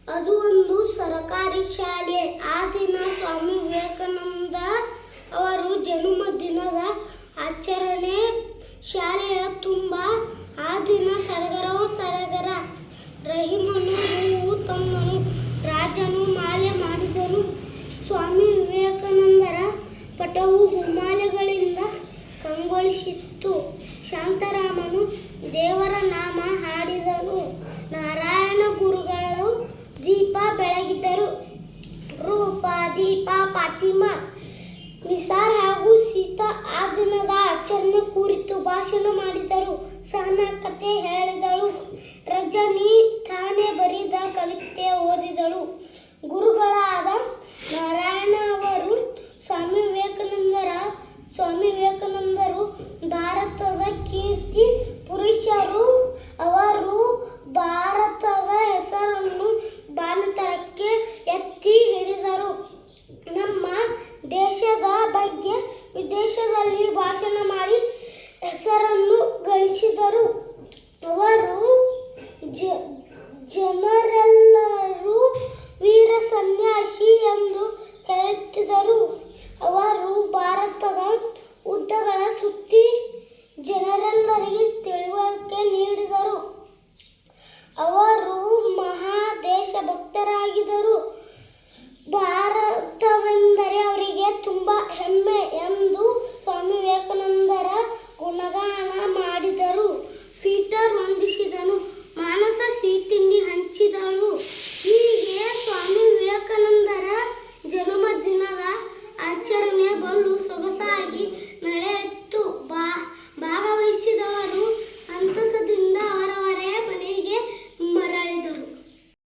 ಅದು ಒಂದು ಸರಕಾರಿ ಶಾಲೆ. ಆ ದಿನ ಸ್ವಾಮಿ ವಿವೇಕಾನಂದ ಅವರು ಜನ್ಮದಿನದ ಆಚರಣೆ ಶಾಲೆಯ ತುಂಬ. ಆ ದಿನ ಸಡಗರವೋ ಸಡಗರ. ರಹೀಮನು ಹೂವು ತಂದನು, ರಾಜನು ಮಾಲೆ ಮಾಡಿದನು. ಸ್ವಾಮಿ ವಿವೇಕಾನಂದರ ಪಟವು ಹೂಮಾಲೆಗಳಿಂದ ಕಂಗೊಳಿಸಿತ್ತು. ಶಾಂತಾರಾಮನು ದೇವರ ನಾಮ ಹಾಡಿದನು. ನಾರಾಯಣ ಗುರುಗಳು ದೀಪ ಬೆಳಗಿದ್ದರು. ರೂಪ, ದೀಪ, ಫಾತಿಮಾ, ನಿಸಾರ್ ಹಾಗೂ ಸೀತಾ ಆ ದಿನದ ಆಚರಣೆ ಕುರಿತು ಭಾಷಣ ಮಾಡಿದರು. ಸಹನಾ ಕಥೆ ಹೇಳಿದಳು. ರಜನಿ ತಾನೇ ಬರೆದ ಕವಿತೆ ಓದಿದಳು.